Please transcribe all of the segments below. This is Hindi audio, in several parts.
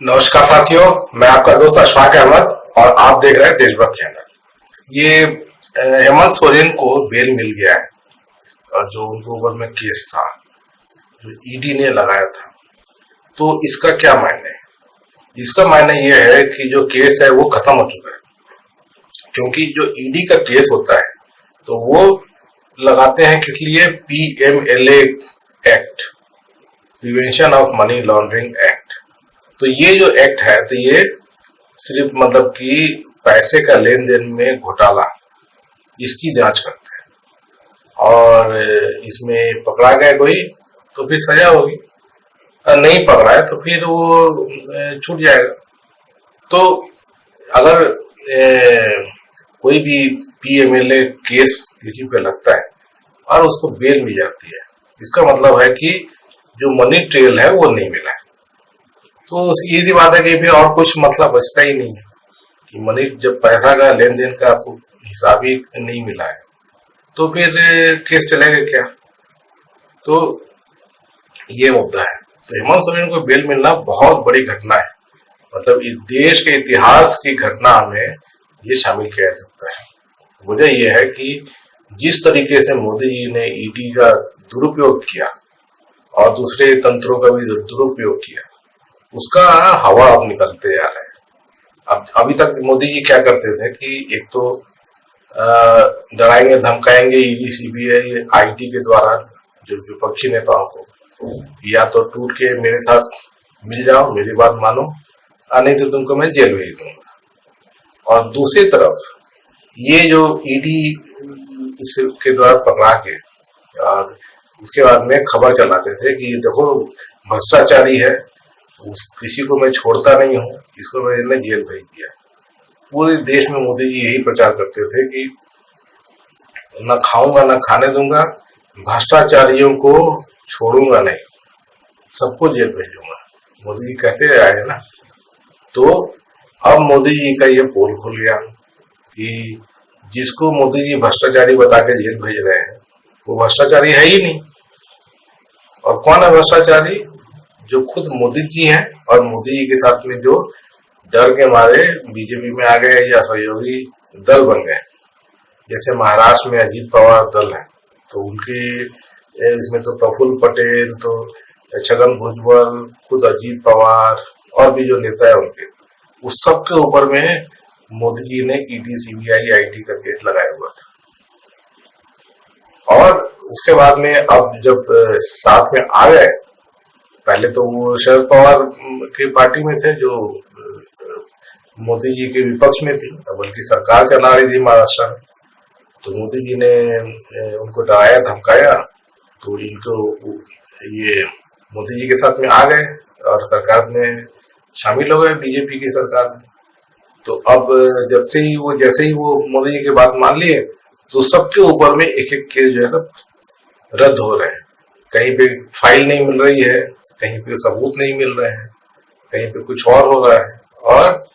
नमस्कार साथियों, मैं आपका दोस्त अशफाक अहमद और आप देख रहे हैं देशभक्त चैनल। ये हेमंत सोरेन को बेल मिल गया है और जो उनके ऊपर में केस था जो ईडी ने लगाया था, तो इसका क्या मायने है? इसका मायने ये है कि जो केस है वो खत्म हो चुका है, क्योंकि जो ईडी का केस होता है तो वो लगाते हैं किस लिए? PMLA act, prevention of money laundering act. तो ये जो एक्ट है तो ये सिर्फ मतलब कि पैसे का लेन देन में घोटाला, इसकी जांच करते हैं और इसमें पकड़ा गया कोई तो फिर सजा होगी, और नहीं पकड़ा है तो फिर वो छूट जाएगा। तो अगर कोई भी पीएमएलए केस किसी पे लगता है और उसको बेल मिल जाती है, इसका मतलब है कि जो मनी ट्रेल है वो नहीं मिला है। तो सीधी बात है कि फिर और कुछ मतलब बचता ही नहीं है कि मनी, जब पैसा का लेन देन का आपको हिसाब ही नहीं मिला है तो फिर केस चलेगा क्या? तो ये मुद्दा है। तो हेमंत सोरेन को बेल मिलना बहुत बड़ी घटना है, मतलब इस देश के इतिहास की घटना में ये शामिल किया जा सकता है। वजह यह है कि जिस तरीके से मोदी जी ने ईडी का दुरुपयोग किया और दूसरे तंत्रों का भी दुरुपयोग किया, उसका हवा अब निकलते जा रहा है। अब अभी तक मोदी जी क्या करते थे कि एक तो डराएंगे धमकाएंगे ईडी सीबीआई आईटी के द्वारा जो विपक्षी नेताओं को, या तो टूट के मेरे साथ मिल जाओ, मेरी बात मानो, नहीं तो तुमको मैं जेल भेज दूंगा। और दूसरी तरफ ये जो ईडी के द्वारा पकड़ा के और उसके बाद में खबर चलाते थे कि देखो भ्रष्टाचारी है, किसी को मैं छोड़ता नहीं हूँ, इसको मैंने जेल भेज दिया। पूरे देश में मोदी जी यही प्रचार करते थे कि न खाऊंगा न खाने दूंगा, भ्रष्टाचारियों को छोड़ूंगा नहीं, सबको जेल भेजूंगा, मोदी जी कहते आए ना। तो अब मोदी जी का ये पोल खुल गया कि जिसको मोदी जी भ्रष्टाचारी बता के जेल भेज रहे हैं वो भ्रष्टाचारी है ही नहीं। और कौन है भ्रष्टाचारी? जो खुद मोदी जी हैं और मोदी जी के साथ में जो डर के मारे बीजेपी में आ गए या सहयोगी दल बन गए। जैसे महाराष्ट्र में अजीत पवार दल है, तो उनके इसमें तो प्रफुल्ल पटेल, तो छगन भुजबल, खुद अजीत पवार और भी जो नेता है उनके, उस सब के ऊपर में मोदी जी ने ईडी सीबीआई आईटी का केस लगाया हुआ था। और उसके बाद में अब जब साथ में आ गए, पहले तो वो शरद पवार की पार्टी में थे जो मोदी जी के विपक्ष में थी, बल्कि सरकार चला रही थी महाराष्ट्र में। तो मोदी जी ने उनको डराया धमकाया, तो इनको ये मोदी जी के साथ में आ गए और सरकार में शामिल हो गए, बीजेपी की सरकार में। तो अब जैसे ही वो मोदी जी की बात मान लिए, तो सबके ऊपर में एक एक केस जो है सब रद्द हो रहे हैं। कहीं पे फाइल नहीं मिल रही है, कहीं पे सबूत नहीं मिल रहे हैं, कहीं पे कुछ और हो रहा है, और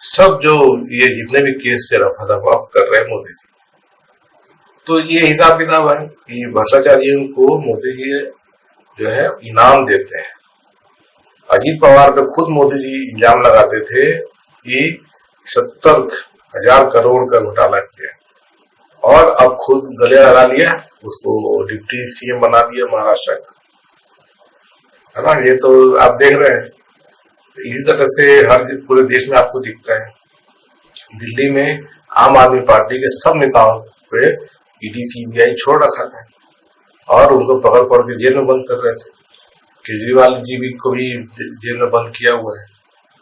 सब जो ये जितने भी केस रफा कर रहे हैं मोदी जी, तो ये हिसाब किताब है कि भ्रष्टाचारियों को मोदी जी जो है इनाम देते हैं। अजीत पवार पे खुद मोदी जी इल्जाम लगाते थे कि 70,000 करोड़ का घोटाला किया, और अब खुद गले लगा लिया, उसको डिप्टी सीएम बना दिया महाराष्ट्र का, है ना। ये तो आप देख रहे हैं, इसी तरह से हर पूरे देश में आपको दिखता है। दिल्ली में आम आदमी पार्टी के सब नेताओं पे ईडी सीबीआई छोड़ रखा था और उनको पकड़ पकड़ के जेल में बंद कर रहे थे। केजरीवाल जी भी को भी जेल में बंद किया हुआ है,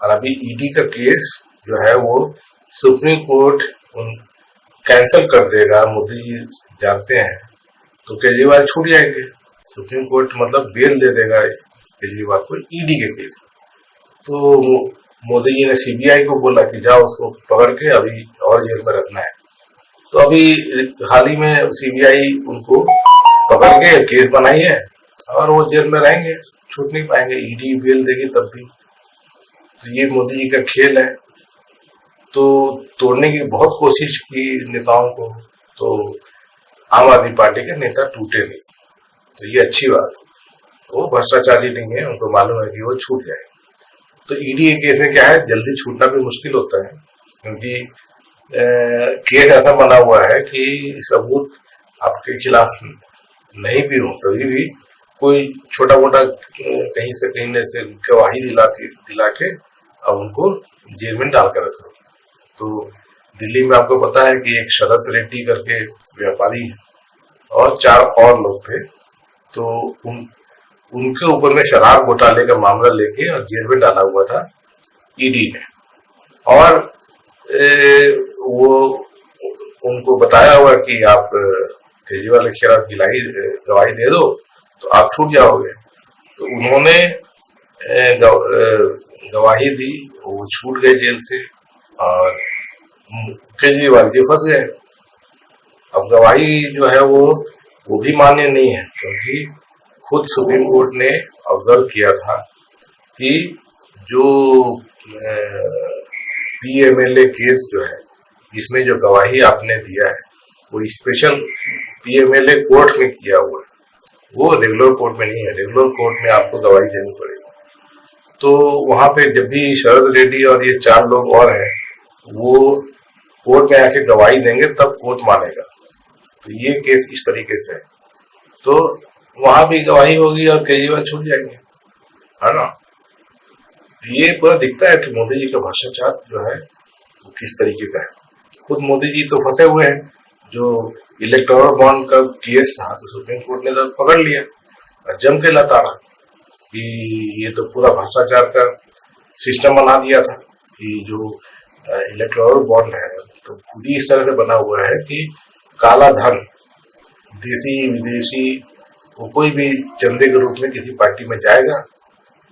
और अभी ईडी का केस जो है वो सुप्रीम कोर्ट कैंसिल कर देगा, मोदी जी जानते हैं, तो केजरीवाल छूट जाएंगे। सुप्रीम कोर्ट मतलब बेल दे देगा केजरीवाल को ईडी के केस। तो मोदी जी ने सीबीआई को बोला कि जाओ उसको पकड़ के अभी और जेल में रखना है। तो अभी हाल ही में सीबीआई उनको पकड़ के केस बनाई है और वो जेल में रहेंगे, छूट नहीं पाएंगे, ईडी बेल देगी तब भी। तो ये मोदी जी का खेल है। तो तोड़ने की बहुत कोशिश की नेताओं को, तो आम आदमी पार्टी के नेता टूटे नहीं, तो ये अच्छी बात। वो भ्रष्टाचारी नहीं है, उनको मालूम है कि वो छूट जाए। तो ईडी के केस में क्या है, जल्दी छूटना भी मुश्किल होता है, क्योंकि केस ऐसा बना हुआ है कि सबूत आपके खिलाफ नहीं भी हो तभी भी कोई छोटा मोटा कहीं से कहीं से गवाही दिला के अब उनको जेल में डाल कर रखो। तो दिल्ली में आपको पता है कि एक शरद रेड्डी करके व्यापारी और 4 और लोग थे, तो उनके ऊपर में शराब घोटाले का मामला लेके और जेल में डाला हुआ था ईडी ने। और वो उनको बताया हुआ कि आप केजरीवाल के खिलाफ गवाही दे दो तो आप छूट जाओगे। तो उन्होंने गवाही दी, वो छूट गए जेल से और केजरीवाल जी फंस गए। अब गवाही जो है वो भी मान्य नहीं है, क्योंकि खुद सुप्रीम कोर्ट ने ऑब्जर्व किया था कि जो पीएमएलए केस जो है, इसमें जो गवाही आपने दिया है वो स्पेशल पीएमएलए कोर्ट में किया हुआ है, वो रेगुलर कोर्ट में नहीं है। रेगुलर कोर्ट में आपको गवाही देनी पड़ेगी। तो वहां पे जब भी शरद रेड्डी और ये 4 लोग और हैं, वो कोर्ट में आके गवाही देंगे तब कोर्ट मानेगा। तो ये केस इस तरीके से है, तो वहां भी गवाही होगी और केजरीवाल छूट जाएंगे, है ना। ये पूरा दिखता है कि मोदी जी का भ्रष्टाचार जो है वो किस तरीके का है। खुद मोदी जी तो फंसे हुए हैं, जो इलेक्टोरल बॉन्ड का केस था तो सुप्रीम कोर्ट ने तो पकड़ लिया और जम के लताड़ा कि ये तो पूरा भ्रष्टाचार का सिस्टम बना दिया था कि जो इलेक्टोरल बॉन्ड है तो खुद ही इस तरह से बना हुआ है कि काला धन, देसी विदेशी, वो कोई भी चंदे के रूप में किसी पार्टी में जाएगा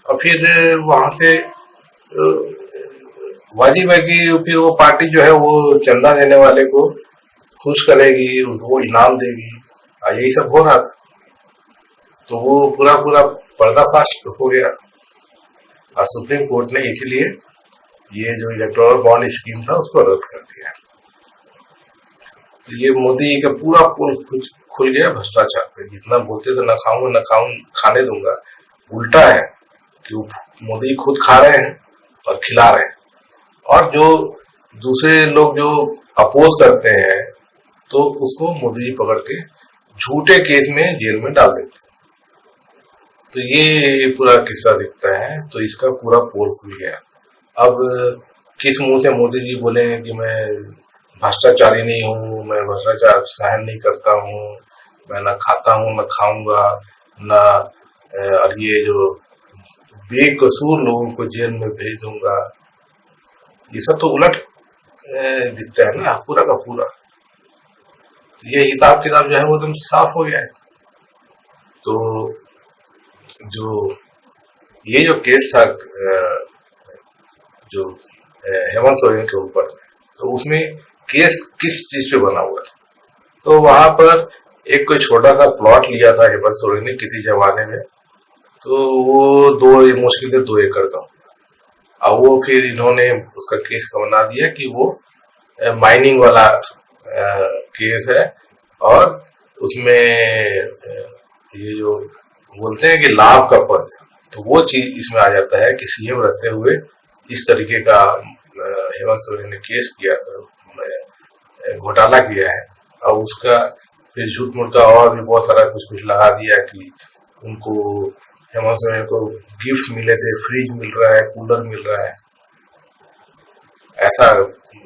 और फिर वहां से वाजिब है कि फिर वो पार्टी जो है वो चंदा देने वाले को खुश करेगी, उनको इनाम देगी, और यही सब हो रहा था। तो वो पूरा पर्दाफाश हो गया और सुप्रीम कोर्ट ने इसीलिए ये जो इलेक्टोरल बॉन्ड स्कीम था उसको रद्द कर दिया। तो ये मोदी का पूरा पोल खुल गया भ्रष्टाचार पे। जितना बोलते थे न खाने दूंगा, उल्टा है कि मोदी खुद खा रहे हैं और खिला रहे हैं, और जो दूसरे लोग जो अपोज करते हैं तो उसको मोदी पकड़ के झूठे केस में जेल में डाल देते। तो ये पूरा किस्सा दिखता है। तो इसका पूरा पोल खुल गया। अब किस मुंह से मोदी जी बोलेंगे कि मैं भ्रष्टाचारी नहीं हूँ, मैं भ्रष्टाचार सहन नहीं करता हूँ, मैं ना खाता हूँ न खाऊंगा न, और ये जो बेकसूर लोगों को जेल में भेज दूंगा, ये सब तो उलट दिखता है ना पूरा का पूरा। तो ये हिसाब किताब जो है वो एकदम साफ हो गया है। तो जो ये जो केस था जो हेमंत सोरेन के ऊपर, तो उसमें केस किस चीज पे बना हुआ था? तो वहां पर एक कोई छोटा सा प्लॉट लिया था हेमंत सोरेन ने किसी जमाने में, तो वो मुश्किल से 2 एकड़ का, और वो फिर इन्होंने उसका केस बना दिया कि वो माइनिंग वाला केस है, और उसमें ये जो बोलते हैं कि लाभ का पद, तो वो चीज इसमें आ जाता है कि सीएम रहते हुए इस तरीके का हेमंत सोरेन ने केस किया, घोटाला किया है, और उसका फिर झूठ मूठ का और भी बहुत सारा कुछ लगा दिया कि उनको हेमंत सोरेन को गिफ्ट मिले थे, फ्रिज मिल रहा है, कूलर मिल रहा है, ऐसा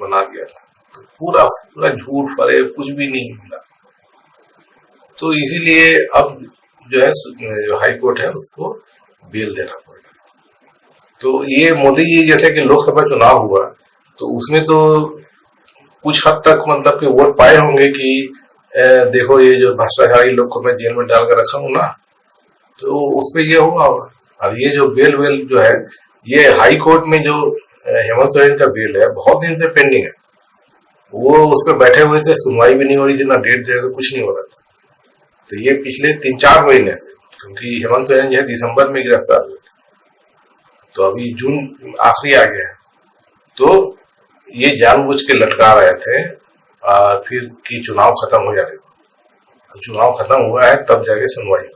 बना दिया था। तो पूरा झूठ फरे, कुछ भी नहीं मिला। तो इसीलिए अब जो है जो हाई कोर्ट है उसको बेल देना पड़ेगा। तो ये मोदी जी जैसे कि लोकसभा चुनाव हुआ तो उसमें तो कुछ हद तक मतलब कि वोट पाए होंगे कि देखो ये जो भ्रष्टाचारी लोग को मैं जेल में डाल कर रखा हूं ना, तो उस पर ये हुआ होगा। और ये जो बेल जो है, ये हाई कोर्ट में जो हेमंत सोरेन का बेल है बहुत दिन से पेंडिंग है। वो उस पर बैठे हुए थे, सुनवाई भी नहीं हो रही थी, ना डेट जो है कुछ नहीं हो रहा था। तो ये पिछले 3-4 महीने, क्योंकि हेमंत सोरेन जो है दिसंबर में गिरफ्तार हुए थे, तो अभी जून आखिरी आ गया है। तो ये जानबूझ के लटका रहे थे और फिर कि चुनाव खत्म हो जाए। चुनाव खत्म हुआ है तब जाके सुनवाई।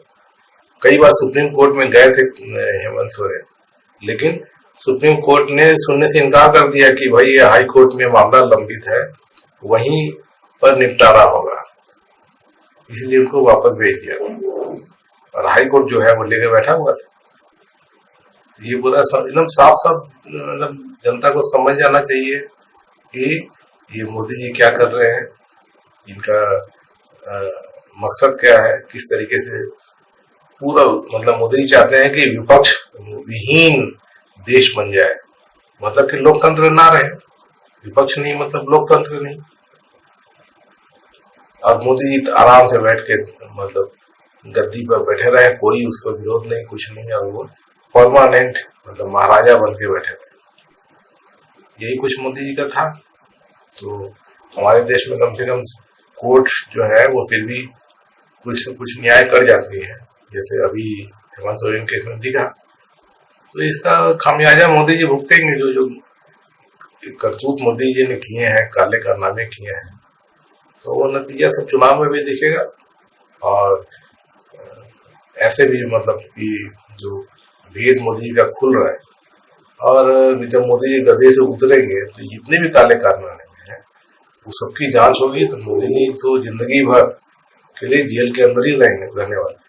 कई बार सुप्रीम कोर्ट में गए थे हेमंत सोरेन, लेकिन सुप्रीम कोर्ट ने सुनने से इनकार कर दिया कि भाई ये हाई कोर्ट में मामला लंबित है, वहीं पर निपटारा होगा, इसलिए उनको वापस भेज दिया। और हाई कोर्ट जो है वो लेके बैठा हुआ था। ये पूरा एकदम साफ साफ मतलब जनता को समझ जाना चाहिए कि ये मोदी जी क्या कर रहे हैं, इनका मकसद क्या है, किस तरीके से पूरा मतलब मोदी जी चाहते हैं कि विपक्ष विहीन देश बन जाए, मतलब कि लोकतंत्र ना रहे, विपक्ष नहीं मतलब लोकतंत्र नहीं। और मोदी जी आराम से बैठ के मतलब गद्दी पर बैठे रहे, कोई उसको विरोध नहीं, कुछ नहीं, और वो परमानेंट मतलब महाराजा बन के बैठे रहे। यही कुछ मोदी जी का था। तो हमारे देश में कम से कम कोर्ट जो है वो फिर भी कुछ न कुछ न्याय कर जाती है, जैसे अभी हेमंत सोरेन केस में दिखा। तो इसका खामियाजा मोदी जी भुगतेंगे, जो जो करतूत मोदी जी ने किए हैं, काले कारनामे किए हैं, तो वो नतीजा सब चुनाव में भी दिखेगा। और ऐसे भी मतलब कि जो भेद मोदी जी का खुल रहा है, और जब मोदी जी गद्दे से उतरेंगे तो जितने भी काले कारनामे हैं वो सबकी जांच होगी, तो मोदी जी तो जिंदगी भर के लिए जेल के अंदर ही रहने वाले।